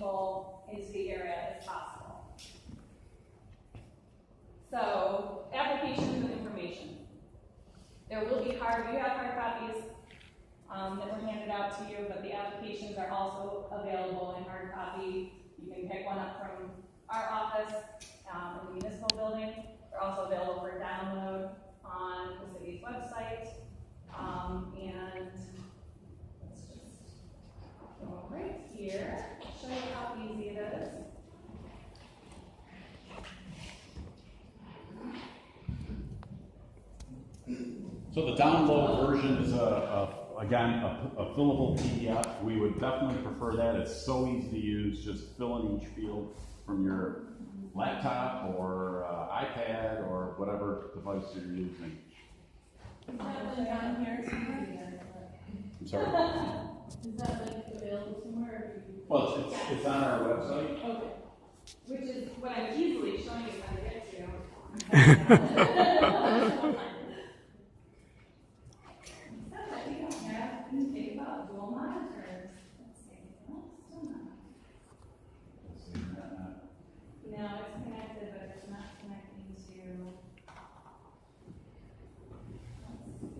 people into the area as possible. So, applications and information. There will be you have hard copies that were handed out to you, but the applications are also available in hard copy. You can pick one up from our office in the municipal building. They're also available for download on the city's website. And let's just go right here, show you how easy it is. So the download version is again a fillable PDF. We would definitely prefer that. It's so easy to use. Just fill in each field from your laptop or iPad or whatever device you're using. Is that link on here somewhere? I'm sorry? Is that link available somewhere? Well, it's on our website. Okay. Which is what I'm easily showing you how to get to. Think about dual monitors. Let's see. Oh, still not. No, it's connected, but it's not connecting to. Let's see.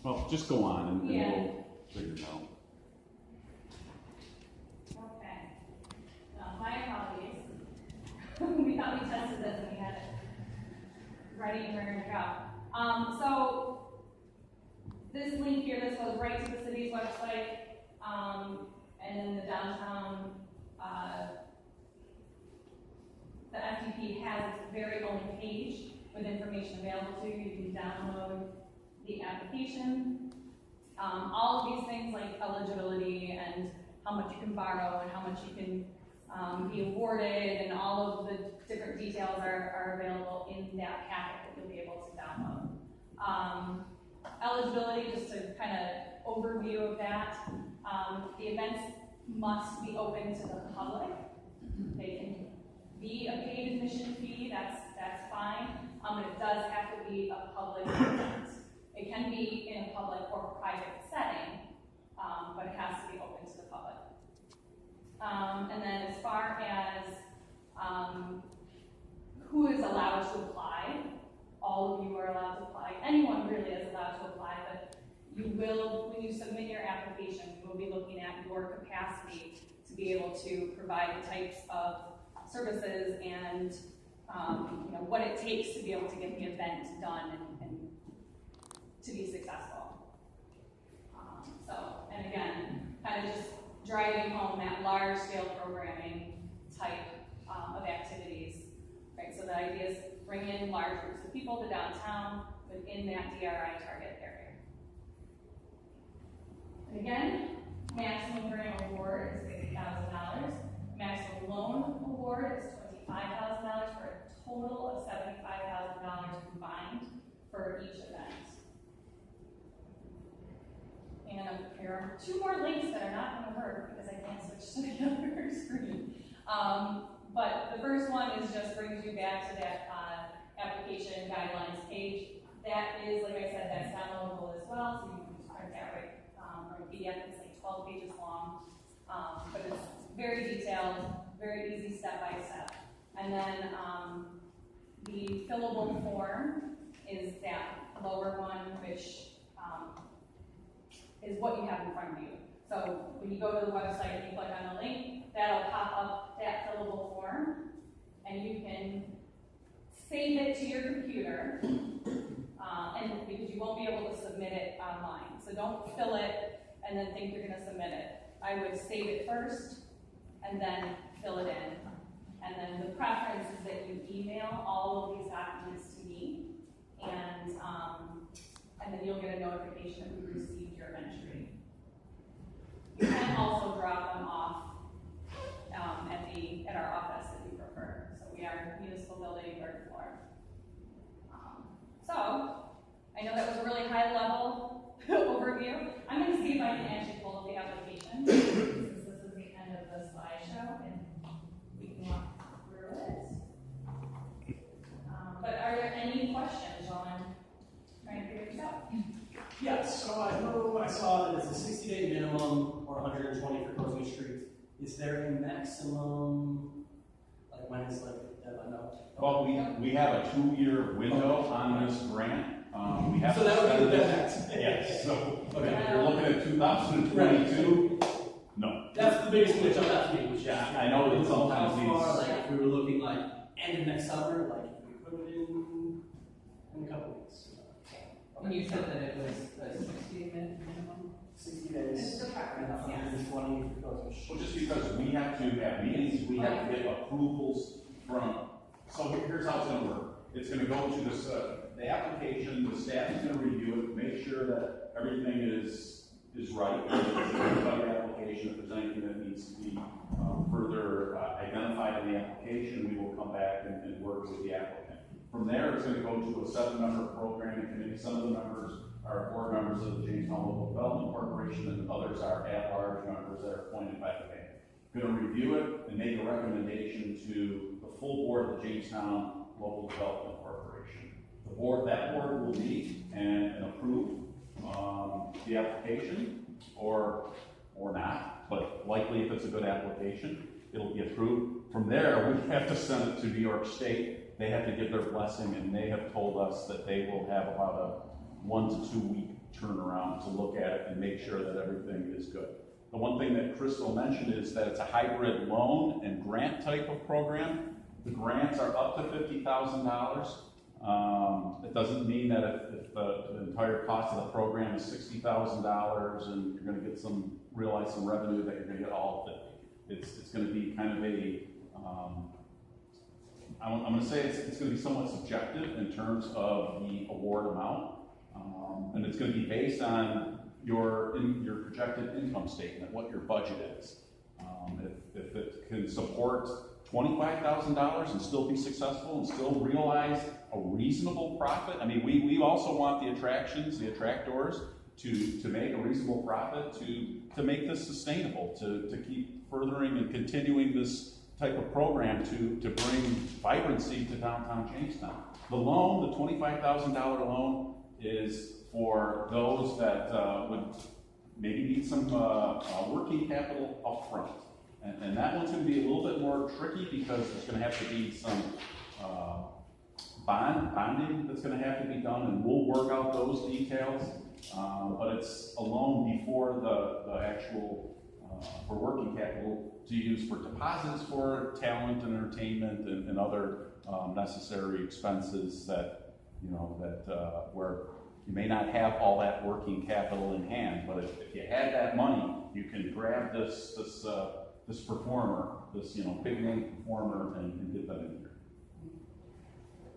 Well, just go on and Yeah. we'll figure it out. Okay. My apologies. We thought we tested this and we had it ready and ready to go. So this link here, this goes right to the city's website, and then the downtown, the FDP has its very own page with information available to you. You can download the application. All of these things like eligibility and how much you can borrow and how much you can be awarded, and all of the different details are available in that packet that you'll be able to download. Eligibility, just to kind of overview of that, the events must be open to the public. They can be a paid admission fee, that's fine, but it does have to be a public event. It can be in a public or private setting, but it has to be open to the public. And then as far as who is allowed to apply, all of you are allowed to apply. Anyone really is allowed to apply, but you will, when you submit your application, you will be looking at your capacity to be able to provide the types of services and what it takes to be able to get the event done and to be successful. And again, kind of just driving home that large-scale programming type of activities, right? So the idea is bring in large groups of people to downtown within that DRI target area. And again, maximum grant award is $50,000. Maximum loan award is $25,000 for a total of $75,000 combined for each event. And here are two more links that are not going to work because I can't switch to the other screen. But the first one is just brings you back to that application guidelines page. That is, like I said, that's downloadable as well, so you can just print that right from PDF. It's like 12 pages long, but it's very detailed, very easy step by step. And then the fillable form is that lower one, which is what you have in front of you. So when you go to the website and you click on the link, that'll pop up that fillable form, and you can save it to your computer, and because you won't be able to submit it online. So don't fill it and then think you're going to submit it. I would save it first and then fill it in. And then the preference is that you email all of these documents to me, and then you'll get a notification that we received your entry. You can also drop them off at our office if you prefer. So we are municipal building, 3rd floor. So I know that was a really high level overview. I'm going to see if I can actually pull up the application since this is the end of the slideshow. is there a maximum, like when is like the deadline out? Well, we have a 2-year window on this grant. We have So that would be the best. Yes, so Okay. if you're looking at 2022, no. That's the biggest thing that jumped out to me, which is, Yeah, I know that sometimes how far, these- like, if we were looking like end of next summer, like, if we put it in a couple weeks. And you said that it was a 60-minute minimum? 60 days. It's the preference, And yes. 120 if it goes with Well, just because we have to have meetings, we have to get approvals from, so here's how it's gonna work. It's gonna go to this, the application, the staff is gonna review it, make sure that everything is right. If it's a verified application, if there's anything that needs to be further identified in the application, we will come back and work with the applicant. From there, it's gonna go to a 7-member programming committee. Some of the members are board members of the Jamestown Local Development Corporation, and others are at-large members that are appointed by the mayor. Going to review it and make a recommendation to the full board of the Jamestown Local Development Corporation. That board will meet and approve the application, or not, but likely if it's a good application, it'll be approved. From there, we have to send it to New York State. They have to give their blessing, and they have told us that they will have about a 1 to 2 week turnaround to look at it and make sure that everything is good. The one thing that Crystal mentioned is that it's a hybrid loan and grant type of program. The grants are up to $50,000. It doesn't mean that if the entire cost of the program is $60,000 and you're going to get realize some revenue, that you're going to get all of it. It's going to be kind of a, I'm going to say it's going to be somewhat subjective in terms of the award amount, and it's going to be based on your projected income statement, what your budget is. If it can support $25,000 and still be successful and still realize a reasonable profit. I mean, we also want the attractions, the attractors, to make a reasonable profit, to make this sustainable, to keep furthering and continuing this type of program to bring vibrancy to downtown Jamestown. The loan, the $25,000 loan, is for those that would maybe need some working capital up front. And that one's going to be a little bit more tricky because there's going to have to be some bonding that's going to have to be done, and we'll work out those details. But it's a loan before the actual for working capital to use for deposits for talent and entertainment and other necessary expenses that where you may not have all that working capital in hand, but if you had that money, you can grab this performer, this big name performer, and get them in here.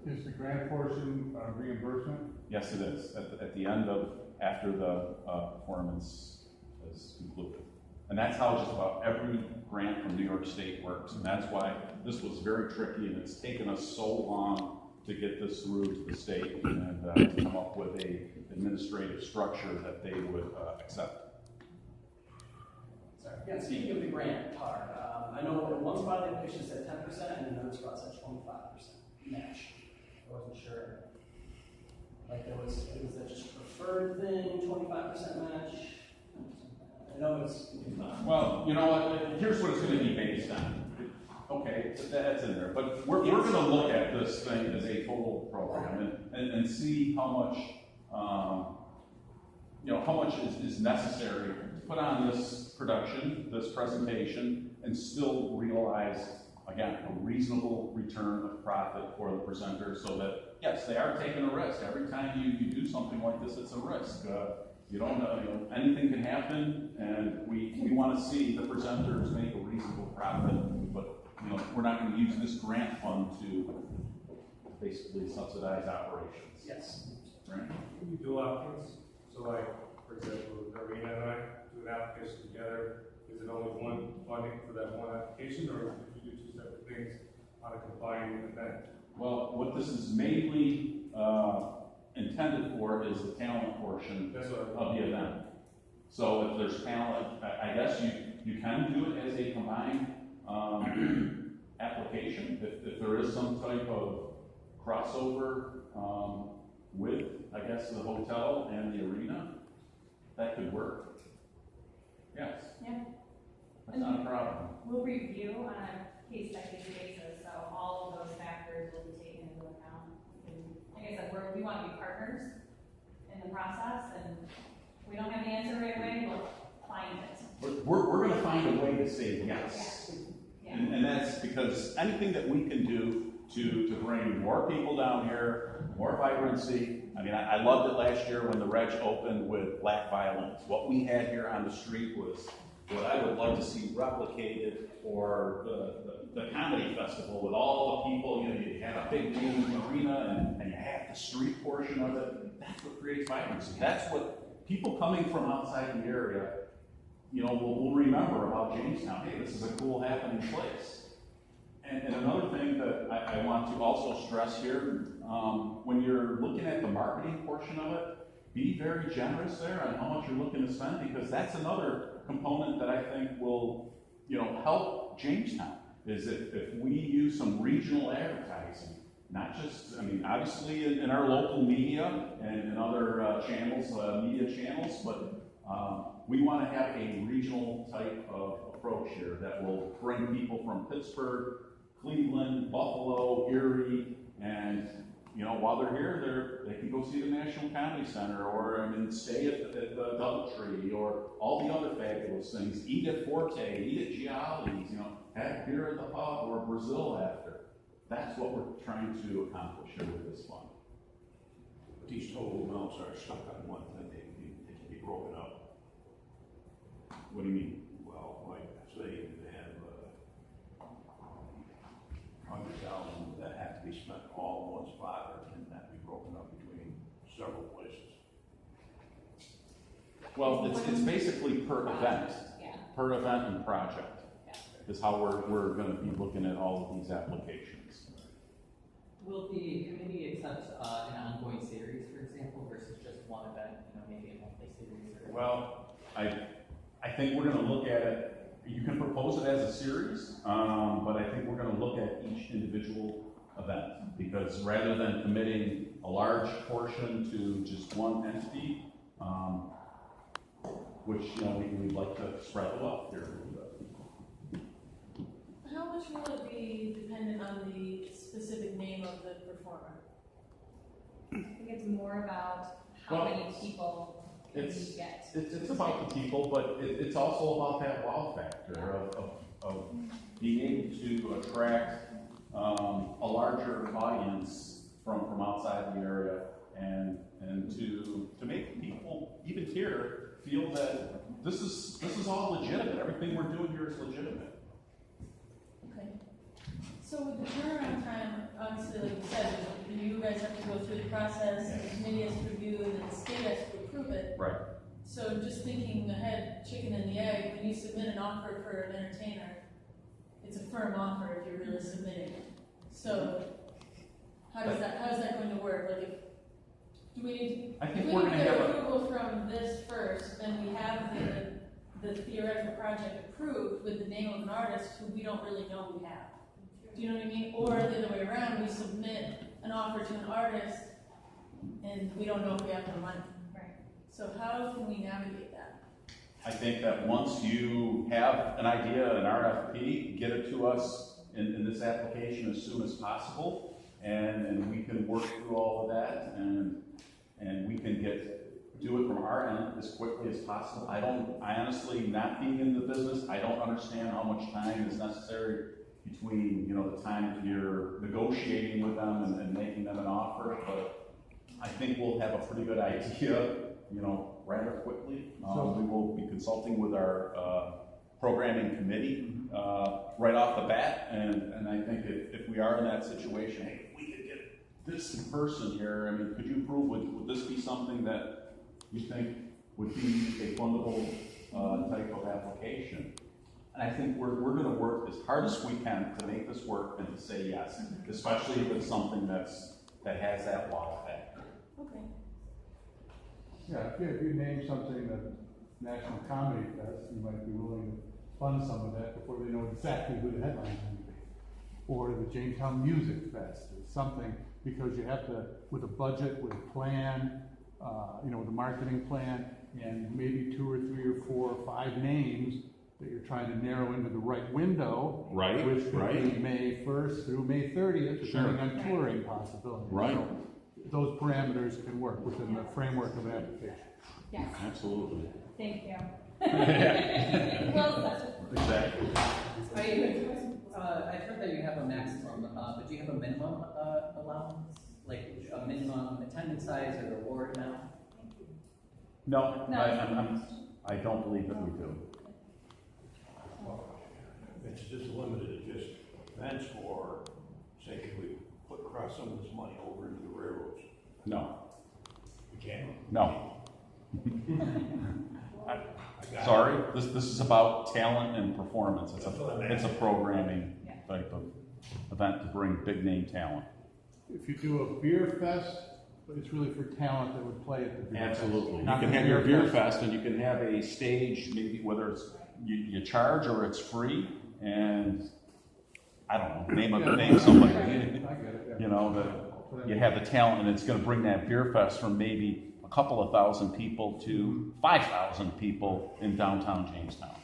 Is the grant portion reimbursement? Yes, it is. At the end after the performance is concluded. And that's how just about every grant from New York State works. And that's why this was very tricky, and it's taken us so long to get this through to the state and to come up with a administrative structure that they would accept. Sorry. Yeah, speaking of the grant part, I know in one spot the application said 10% and another spot said 25% match. I wasn't sure. Like was that just preferred thing, 25% match? I know it's not. Well, you know what, here's what it's going to be based on. Okay, that's in there, but we're going to look at this thing as a total program and see how much, how much is necessary to put on this production, this presentation, and still realize, again, a reasonable return of profit for the presenter, so that, yes, they are taking a risk. Every time you do something like this, it's a risk. You don't know, anything can happen, and we want to see the presenters make a reasonable profit, but we're not going to use this grant fund to basically subsidize operations. Yes. Right? Can you do applicants? So like, for example, Revitalization and I do an application together. Is it only one funding for that one application, or if you do two separate things on a combined event? Well, what this is mainly intended for is the talent portion of the event. So if there's talent, I guess you can do it as a combined application. If there is some type of crossover with, I guess, the hotel and the arena, that could work. Yes. Yeah. That's not a proud of them. We'll review on a case-by-case basis, so all of those factors will be taken into account. And like I said, we want to be partners in the process, and if we don't have the answer right away, we'll find it. We're gonna find a way to say yes. Yeah. And that's because anything that we can do to bring more people down here, more vibrancy. I mean, I loved it last year when the Reg opened with black violins. What we had here on the street was what I would like to see replicated, or the comedy festival with all the people. You know, you had a big main arena and you had the street portion of it. That's what creates vibrancy. That's what people coming from outside the area, you know, will remember about Jamestown. Hey, this is a cool happening place. And another thing that I want to also stress here, when you're looking at the marketing portion of it, be very generous there on how much you're looking to spend, because that's another component that I think will, you know, help Jamestown, is if we use some regional advertising, not just, I mean, obviously in our local media and in other channels, media channels, but we want to have a regional type of approach here that will bring people from Pittsburgh, Cleveland, Buffalo, Erie, and you know, while they're here, they can go see the National Comedy Center, or I mean, stay at the DoubleTree, or all the other fabulous things. Eat at Forte, eat at Gialli's, you know, have beer at the pub or Brazil after. That's what we're trying to accomplish here with this fund. But these total amounts are stuck on one thing, they can be broken up. What do you mean? Well, like, say they have 100,000 that have to be spent all in one spot, or can that be broken up between several places? Well, it's basically per event, Yeah. per event and project, Yeah. is how we're going to be looking at all of these applications. Will the committee accept an ongoing series, for example, versus just one event, you know, maybe a monthly series? Or... Well, I think we're going to look at it. You can propose it as a series, but I think we're going to look at each individual event, because rather than committing a large portion to just one entity, which, you know, we'd like to spread the wealth here a little bit. How much will it be dependent on the specific name of the performer? I think it's more about how many people can you get. It's about the people, but it's also about that wow factor of being able to attract a larger audience from outside the area, and to make people even here feel that this is all legitimate. Everything we're doing here is legitimate. Okay. So with the turnaround time, obviously, like you said, you guys have to go through the process, the committee has to review, and then the state has to approve it. Right. So just thinking ahead, chicken and the egg, when you submit an offer for an entertainer, it's a firm offer if you're really submitting it. So how is that going to work? Like, do we need, I think if we're we going to need to have get a. approval from this first, then we have the theoretical project approved with the name of an artist who we don't really know we have. Do you know what I mean? Or the other way around, we submit an offer to an artist and we don't know if we have the money. Right. So how can we navigate that? I think that once you have an idea, an RFP, get it to us in this application as soon as possible, and we can work through all of that, and we can do it from our end as quickly as possible. I honestly, not being in the business, I don't understand how much time is necessary between, you know, the time that you're negotiating with them and making them an offer, but I think we'll have a pretty good idea, you know, rather quickly. We will be consulting with our programming committee right off the bat, and I think if we are in that situation, hey, if we could get this person here, I mean, could you approve, would this be something that you think would be a fundable type of application? And I think we're going to work as hard as we can to make this work and to say yes, especially if it's something that has that wow factor. Okay. Yeah, if you name something that National Comedy Fest, you might be willing to fund some of that before they know exactly who the headline's going to be. Or the Jamestown Music Fest, or something, because you have to, with a budget, with a plan, you know, with a marketing plan, and maybe 2 or 3 or 4 or 5 names, that you're trying to narrow into the right window. Right, Which could right. be May 1st through May 30th, depending Sure. on touring possibilities. Right. So those parameters can work within the framework of an application. Yes, Absolutely. thank you. Well said. Exactly. I've heard that you have a maximum, but do you have a minimum allowance? Like a minimum attendance size or reward amount? No, No. I don't believe that we do. It's just limited to just events, or say, can we cross some of this money over into the railroads? No, We can't. no. I got Sorry, this is about talent and performance. That's what I'm It's a asking. programming type of event to bring big name talent. If you do a beer fest, it's really for talent that would play at the beer fest. Absolutely. You Not can the have your beer fest and you can have a stage, maybe whether it's you charge or it's free, and I don't know, name somebody. I get it, yeah. You know, that you have the talent and it's gonna bring that beer fest from maybe a couple of thousand people to 5,000 people in downtown Jamestown.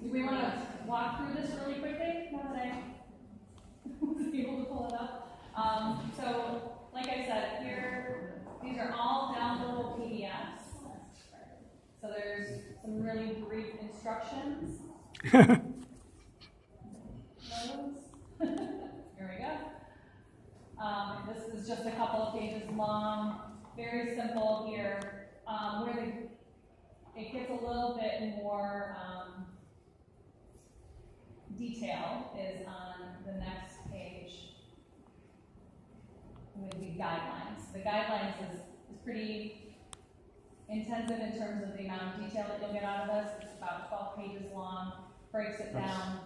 Do we want to walk through this really quickly, now that I was able to pull it up? So, like I said, here, these are all downloadable PDFs. So there's some really brief instructions. Here we go. This is just a couple of pages long, very simple here. It gets a little bit more detail is on the next page with the guidelines. The guidelines is pretty intensive in terms of the amount of detail that you'll get out of this. It's about 12 pages long, breaks it down.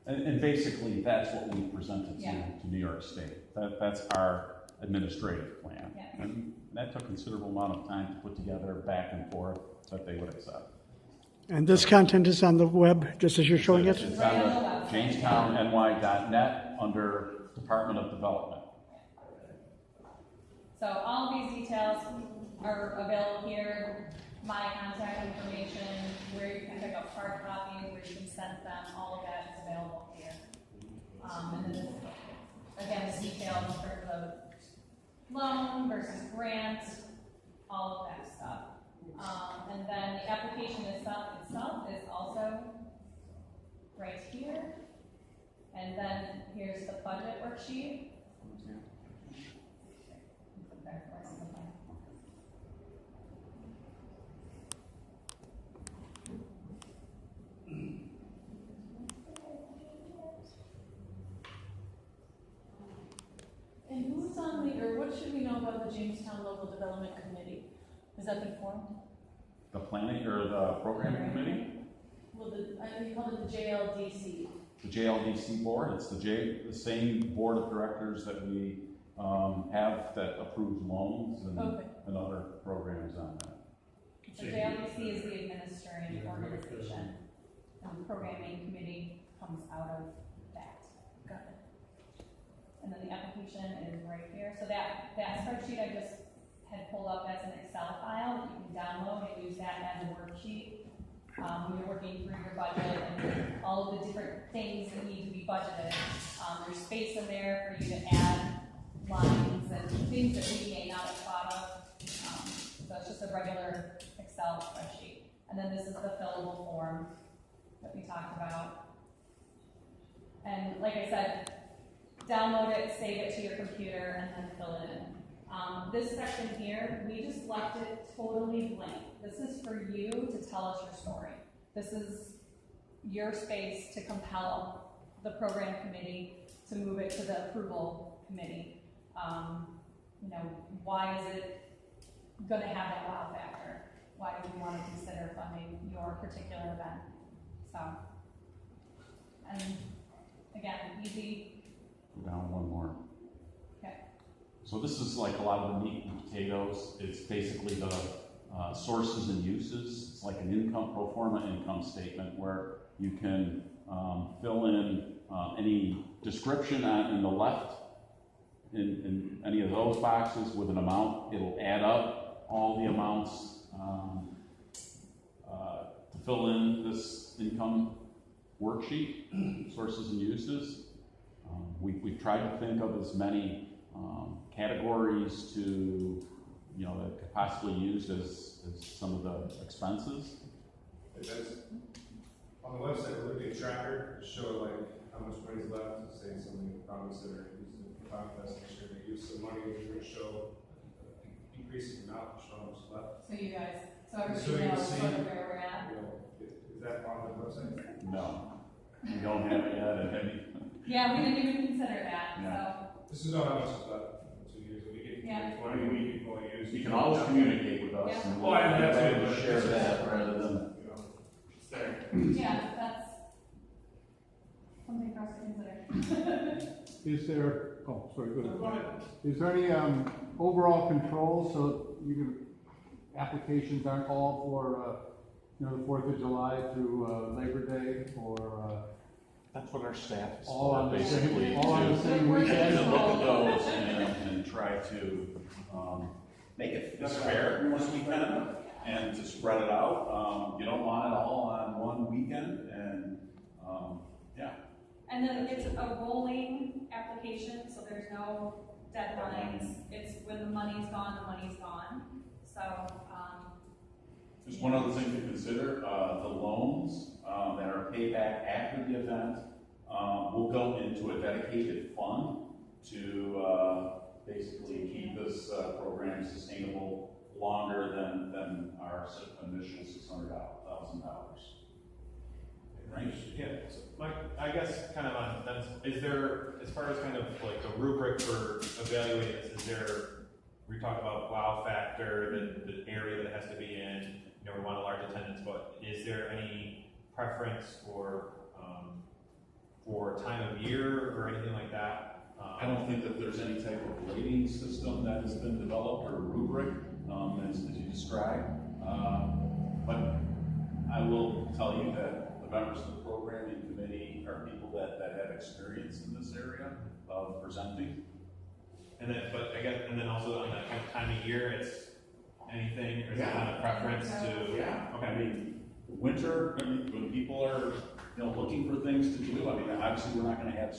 And basically, that's what we presented Yeah. to New York State. That's our administrative plan. Yeah. And that took a considerable amount of time to put together, back and forth, that they would accept. And this content is on the web, just as you're showing it? It's Right on on the the website. JamestownNY.net under Department of Development. So all of these details are available here, my contact information, where you can pick up hard copies, where you can send them, all of that is available here. And then this, again, the details in terms of loan versus grant, all of that stuff. And then the application itself is also right here. And then here's the budget worksheet. And who's on the, or what should we know about the Jamestown Local Development Committee? Has that been formed? The planning or the programming committee, Well, you call it the JLDC. the JLDC board, it's the same board of directors that we have that approves loans Okay. and other programs on that. So JLDC is the administering organization, and the programming committee comes out of that. Got it. And then the application is right here. So that spreadsheet I just had pulled up as an Excel file that you can download and use that as a worksheet. When you're working through your budget and all of the different things that need to be budgeted. There's space in there for you to add lines and things that we may not have thought of. So it's just a regular Excel spreadsheet. And then this is the fillable form that we talked about. And like I said, download it, save it to your computer, and then fill it in. This section here, we just left it totally blank. This is for you to tell us your story. This is your space to compel the program committee to move it to the approval committee. Why is it going to have that wow factor? Why do we want to consider funding your particular event? So, and again, easy. Go down one more. Okay. So this is like a lot of the meat and potatoes. It's basically the sources and uses. It's like an pro forma income statement where you can fill in any description in the left in any of those boxes with an amount. It'll add up all the amounts to fill in this income worksheet, sources and uses. We've tried to think of as many categories to, that could possibly use as some of the expenses. It does. On the website, we're looking at tracker to show like how much money's left, say something promise that are using the contest, make sure they use some money, we're going to show increasing amount, show how much left. So you guys, so So everybody you knows see- sort of where we're at. Is that on the website? No, we don't have it yet, and Yeah, we didn't even consider that, Yeah. This is not how much is left in 2 years, we get Yeah. 20, we can only use. you can always communicate with us, and Oh, I we'll have to, be able but to share it's just- that rather than. It's there. yeah, that's something for us to consider. Is there, oh, sorry, go ahead. Is there any, overall control so you can, applications aren't all for, the 4th of July through, Labor Day, or, That's what our staff is all for, on the basically. same, all on the same We're weekend? To look at those and try to, make it as fair as we can, and to spread it out. You don't want it all on one weekend, and, yeah. And then it's a rolling application, so there's no deadlines. It's when the money's gone, the money's gone. So, Just one other thing to consider, the loans that are paid back after the event will go into a dedicated fund to basically keep this program sustainable longer than our initial $600,000. Right? Yeah, so Mike, I guess kind of on that, is there, as far as kind of like a rubric for evaluating this, is there, we talk about wow factor, the area that it has to be in, we want a large attendance, but is there any preference for time of year or anything like that? I don't think that there's any type of rating system that has been developed or a rubric, as you described. But I will tell you that the members of the programming committee are people that have experience in this area of presenting. And then, but I guess, and then also on that kind of time of year, it's anything, or is it kind of preference to? Yeah. Okay. I mean, winter, when people are, looking for things to do, obviously we're not gonna have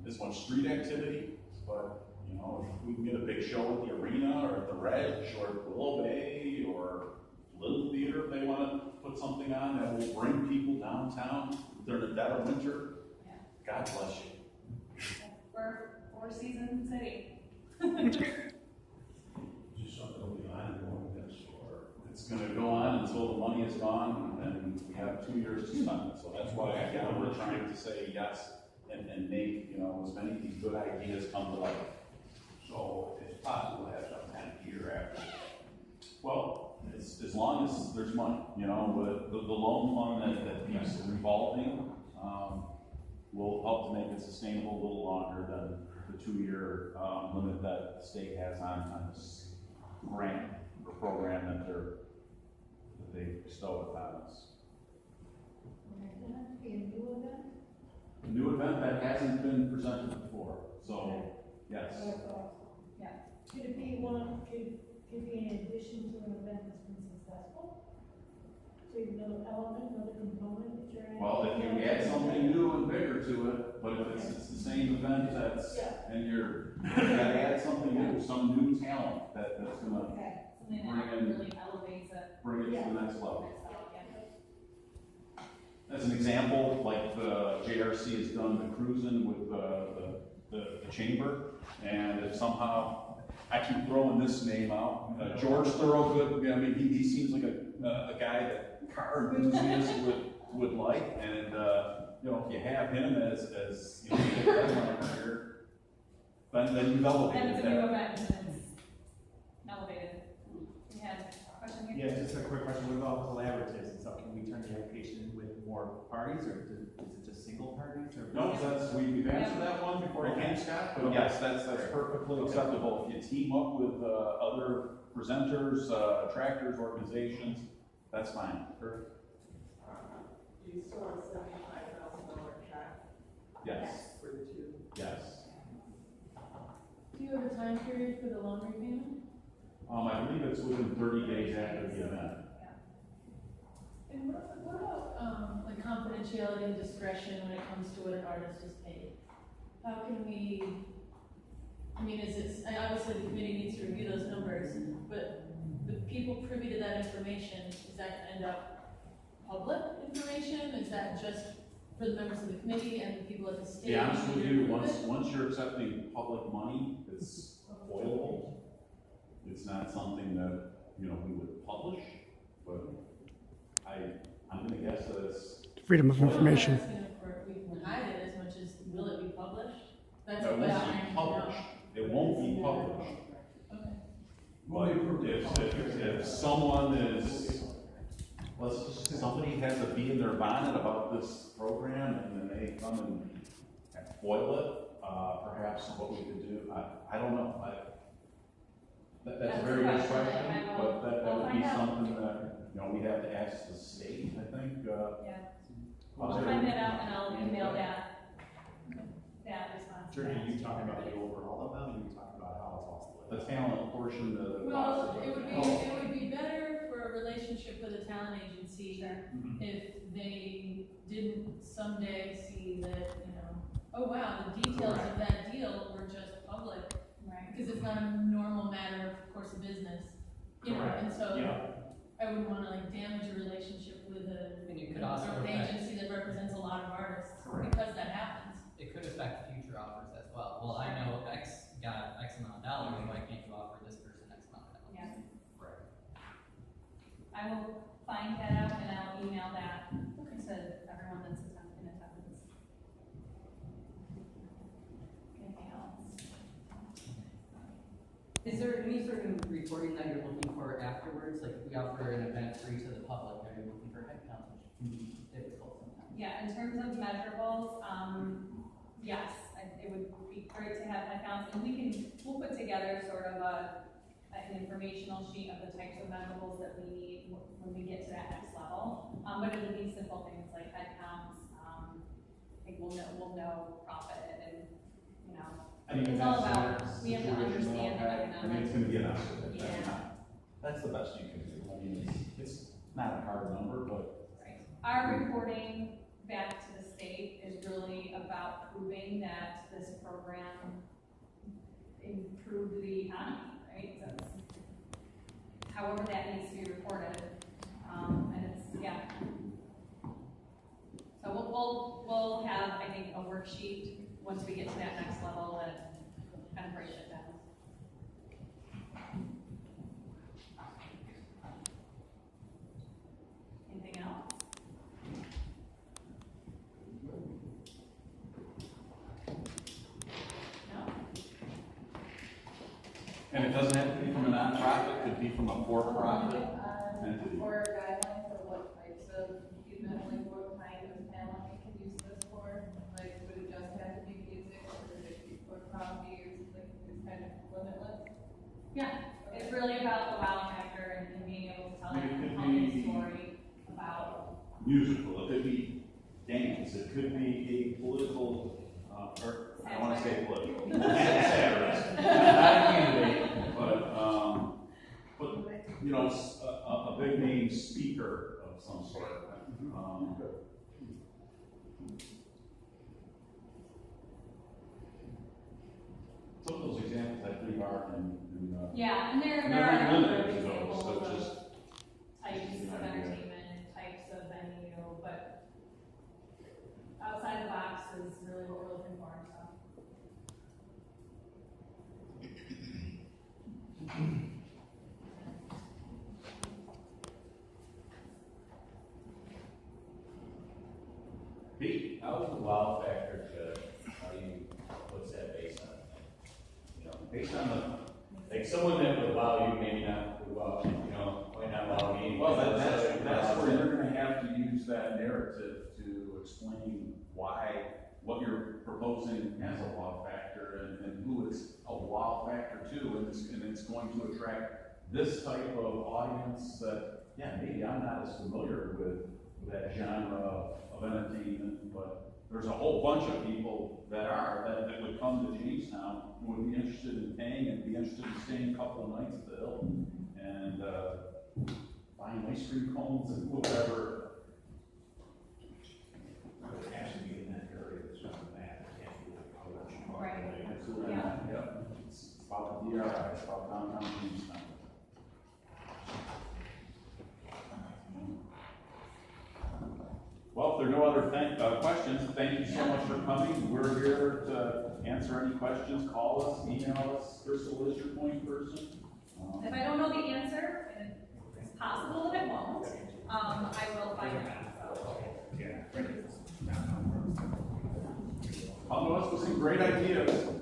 as much street activity, but, if we can get a big show at the arena, or at the Reg, or at Willow Bay, or Little Theater, if they wanna put something on that will bring people downtown during the dead of winter, Yeah. God bless you. we're four-season city. Just something will be ongoing, that's for. It's gonna go on until the money is gone, and we have 2 years to spend it, so that's why, again, we're trying to say yes, and make, as many of these good ideas come to life. So it's possible to have some kind of year after. Well, as long as there's money, the loan fund that keeps revolving, will help to make it sustainable a little longer than the 2-year, limit that the state has on this grant or program that they bestow upon us. Would that be a new event? A new event that hasn't been presented before, so, yes. Yeah. Could it be could be in addition to an event that's been successful? So you have another element, another component that you're adding? Well, if you add something new and bigger to it, but if it's the same event and you gotta add something new, some new talent that's gonna Okay. Something that really elevates it. bring it to the next level. Next level, yeah. As an example, like the JRC has done the cruising with the chamber, and if somehow, I keep throwing this name out, George Thorogood, he seems like a guy that car enthusiasts would like, and, if you have him as the headliner here, then you've elevated And it's a new that. event, and it's elevated. We had a question here? Yeah, just a quick question, what about collaboratives and stuff, can we turn the application with more parties, or is it just single parties, or? No, we've answered that one before you came, Scott, but yes, that's perfectly acceptable. If you team up with other presenters, attractors, organizations, that's fine. Perfect. Do you still want $75,000 check? Yes, For the two? yes. Do you have a time period for the loan repayment? I believe it's within 30 days after the event. And what about, like confidentiality and discretion when it comes to what an artist is paid? How can we, I mean, obviously the committee needs to review those numbers, but the people privy to that information, is that gonna end up public information? Is that just for the members of the committee and the people at the state? To be honest with you, once you're accepting public money, it's foilable. It's not something that, you know, we would publish, but I'm gonna guess that it's. Freedom of information. I'm not asking if we can hide it as much as, will it be published? That's It what won't I'm be trying to published. It won't be published. Okay. But if someone is, somebody has a bee in their bonnet about this program and then they come and foil it, perhaps what we could do, I don't know. That's a That's very a good question. question, I but that will would be find out. something that, you know, we'd have to ask the state, I think. Yeah. I'll find that out and I'll email that response. Jordan, are you talking about the overall amount, or are you talking about how it's all split? The talent portion of the. Well, it would be better for a relationship with a talent agency if they didn't someday see that, you know, oh wow, the details of that deal were just public. Right. Because it's not a normal matter of course of business, you know, Correct. and so Yeah. I wouldn't wanna like damage a relationship with And you could an also affect, agency that represents a lot of artists, Correct. because that happens. it could affect future offers as well. Well, I know X got X amount of dollars, why can't you offer this person X amount of dollars? Yeah. Right. I will find that out and I'll email that to everyone that's in attendance. Anything else? Is there any sort of reporting that you're looking for afterwards? Like if we offer an event free to the public, are you looking for headcount, which can be difficult sometimes? Yeah, in terms of measurables, yes, it would be great to have headcounts, and we'll put together sort of an informational sheet of the types of measurables that we need when we get to that next level. But it'll be simple things like headcounts, I think we'll know profit and, you know, it's all about, we have to understand the economics. I mean, it's gonna be an estimate, Yeah. that's the best you can do. I mean, it's not a hard number, but. Right. Our reporting back to the state is really about proving that this program improved the economy, right? So however that needs to be reported, and it's, yeah. So we'll have, I think, a worksheet once we get to that next level and kind of break it down. Anything else? No? And it doesn't have to be from a nonprofit, it could be from a for-profit entity. Or guidelines for what types of equipment, like what kind of talent we can use this for? Like, would it just have to be music, or would it be for comedy, or like, it's kind of limitless? Yeah, it's really about the wow factor and being able to tell I mean, it a could be- story about. Musical, it could be dance, it could be a political, or, I don't wanna say political. Satirist. Not a candidate, but, you know, a big name speaker of some sort. Some of those examples I think are in Yeah, and there they're are not other limited to those, examples so of just. types of entertainment, types of venue, but outside the box is really what we're looking for, so. Pete? How's the wow factor judged? What's that based on? You know, based on like someone that would wow you, maybe not would wow, you know, might not wow me. Well, that's where you're gonna have to use that narrative to explain why, what you're proposing as a wow factor and who it's a wow factor to, and it's going to attract this type of audience that, yeah, maybe I'm not as familiar with that genre of entertainment, but there's a whole bunch of people that would come to Jamestown who would be interested in paying and be interested in staying a couple of nights at the Hill and buying ice cream cones and whatever. It has to be in that area that's on the map, it can't be like College Park. Right. Absolutely. Yeah. Yep. It's about the DRI, it's about downtown Jamestown. Well, if there are no other questions, thank you so much for coming. We're here to answer any questions. Call us, email us. Crystal is your point person. If I don't know the answer, and it's possible that I won't, I will find out. So. Come to us with some great ideas.